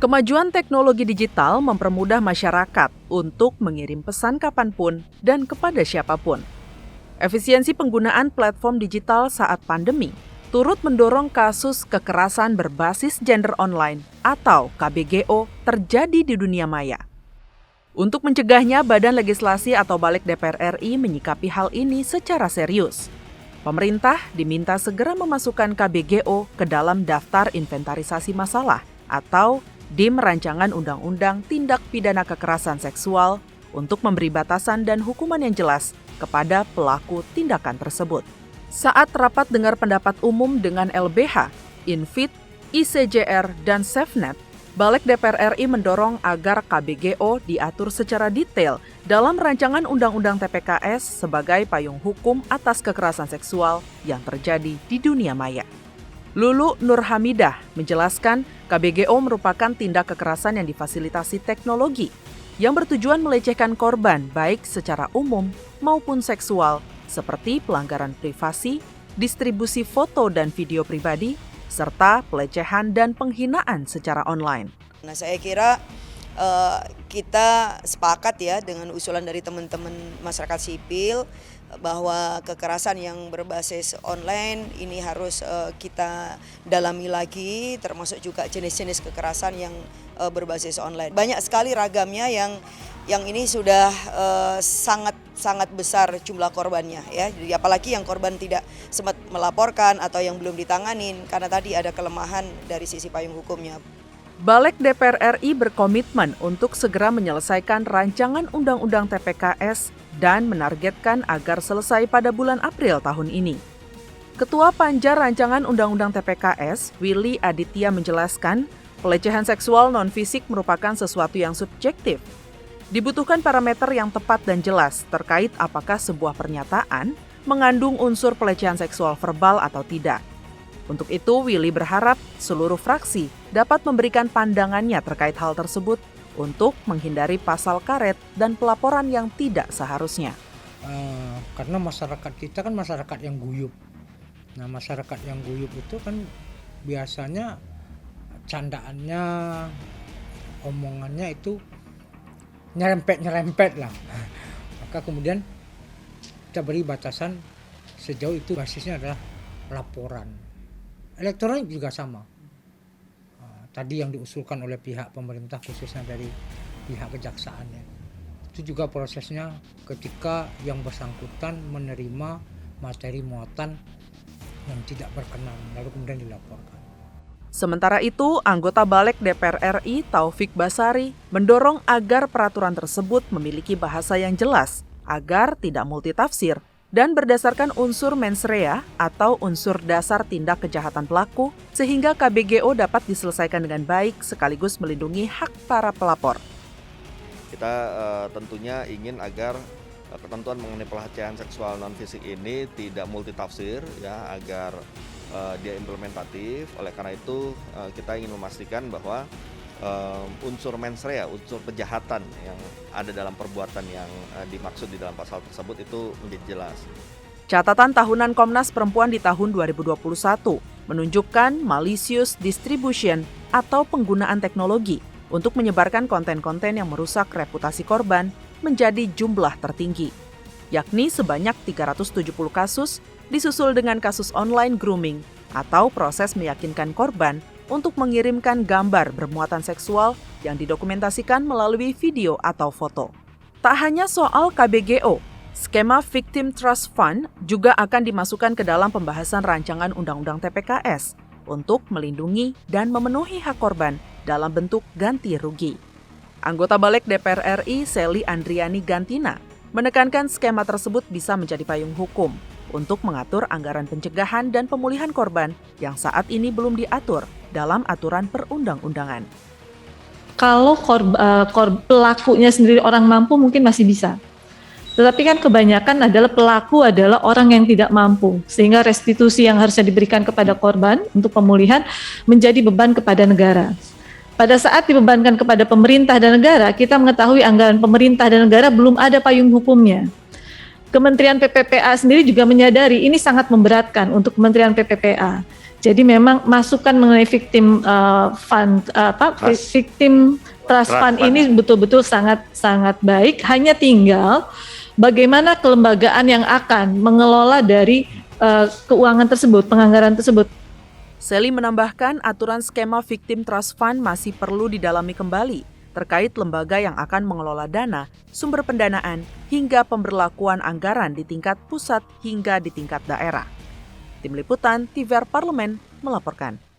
Kemajuan teknologi digital mempermudah masyarakat untuk mengirim pesan kapanpun dan kepada siapapun. Efisiensi penggunaan platform digital saat pandemi turut mendorong kasus kekerasan berbasis gender online atau KBGO terjadi di dunia maya. Untuk mencegahnya, Badan Legislasi atau Balik DPR RI menyikapi hal ini secara serius. Pemerintah diminta segera memasukkan KBGO ke dalam daftar inventarisasi masalah atau DIM Rancangan Undang-Undang Tindak Pidana Kekerasan Seksual untuk memberi batasan dan hukuman yang jelas kepada pelaku tindakan tersebut. Saat rapat dengar pendapat umum dengan LBH, Infit, ICJR, dan Safenet, Balik DPR RI mendorong agar KBGO diatur secara detail dalam Rancangan Undang-Undang TPKS sebagai payung hukum atas kekerasan seksual yang terjadi di dunia maya. Lulu Nurhamidah menjelaskan KBGO merupakan tindak kekerasan yang difasilitasi teknologi yang bertujuan melecehkan korban baik secara umum maupun seksual seperti pelanggaran privasi, distribusi foto dan video pribadi, serta pelecehan dan penghinaan secara online. Nah, saya kira kita sepakat ya dengan usulan dari teman-teman masyarakat sipil bahwa kekerasan yang berbasis online ini harus kita dalami lagi, termasuk juga jenis-jenis kekerasan yang berbasis online. Banyak sekali ragamnya yang ini sudah sangat besar jumlah korbannya ya. Jadi apalagi yang korban tidak sempat melaporkan atau yang belum ditanganin karena tadi ada kelemahan dari sisi payung hukumnya. Balik DPR RI berkomitmen untuk segera menyelesaikan rancangan Undang-Undang TPKS dan menargetkan agar selesai pada bulan April tahun ini. Ketua Panja Rancangan Undang-Undang TPKS, Willy Aditya menjelaskan, pelecehan seksual non-fisik merupakan sesuatu yang subjektif. Dibutuhkan parameter yang tepat dan jelas terkait apakah sebuah pernyataan mengandung unsur pelecehan seksual verbal atau tidak. Untuk itu, Willy berharap seluruh fraksi dapat memberikan pandangannya terkait hal tersebut untuk menghindari pasal karet dan pelaporan yang tidak seharusnya. Karena masyarakat kita kan masyarakat yang guyup. Nah, masyarakat yang guyup itu kan biasanya candaannya, omongannya itu nyerempet lah. Maka kemudian kita beri batasan sejauh itu basisnya adalah laporan. Elektronik juga sama. Tadi yang diusulkan oleh pihak pemerintah khususnya dari pihak kejaksaan ya. Itu juga prosesnya ketika yang bersangkutan menerima materi muatan yang tidak berkenan lalu kemudian dilaporkan. Sementara itu, anggota Balik DPR RI Taufik Basari mendorong agar peraturan tersebut memiliki bahasa yang jelas agar tidak multitafsir dan berdasarkan unsur mens rea atau unsur dasar tindak kejahatan pelaku sehingga KBGO dapat diselesaikan dengan baik sekaligus melindungi hak para pelapor. Kita tentunya ingin agar ketentuan mengenai pelecehan seksual non-fisik ini tidak multitafsir ya, agar dia implementatif. Oleh karena itu kita ingin memastikan bahwa unsur mens rea, unsur kejahatan yang ada dalam perbuatan yang dimaksud di dalam pasal tersebut itu menjadi jelas. Catatan tahunan Komnas Perempuan di tahun 2021 menunjukkan malicious distribution atau penggunaan teknologi untuk menyebarkan konten-konten yang merusak reputasi korban menjadi jumlah tertinggi, yakni sebanyak 370 kasus disusul dengan kasus online grooming atau proses meyakinkan korban untuk mengirimkan gambar bermuatan seksual yang didokumentasikan melalui video atau foto. Tak hanya soal KBGO, skema Victim Trust Fund juga akan dimasukkan ke dalam pembahasan rancangan Undang-Undang TPKS untuk melindungi dan memenuhi hak korban dalam bentuk ganti rugi. Anggota Balik DPR RI Seli Andriani Gantina menekankan skema tersebut bisa menjadi payung hukum untuk mengatur anggaran pencegahan dan pemulihan korban yang saat ini belum diatur dalam aturan perundang-undangan. Kalau pelakunya sendiri orang mampu mungkin masih bisa. Tetapi kan kebanyakan adalah pelaku adalah orang yang tidak mampu. Sehingga restitusi yang harusnya diberikan kepada korban untuk pemulihan menjadi beban kepada negara. Pada saat dibebankan kepada pemerintah dan negara, kita mengetahui anggaran pemerintah dan negara belum ada payung hukumnya. Kementerian PPPA sendiri juga menyadari ini sangat memberatkan untuk Kementerian PPPA. Jadi memang masukan mengenai victim fund victim trust fund ini betul-betul sangat baik. Hanya tinggal bagaimana kelembagaan yang akan mengelola dari keuangan tersebut, penganggaran tersebut. Sally menambahkan aturan skema victim trust fund masih perlu didalami kembali terkait lembaga yang akan mengelola dana, sumber pendanaan, hingga pemberlakuan anggaran di tingkat pusat hingga di tingkat daerah. Tim Liputan TVR Parlemen melaporkan.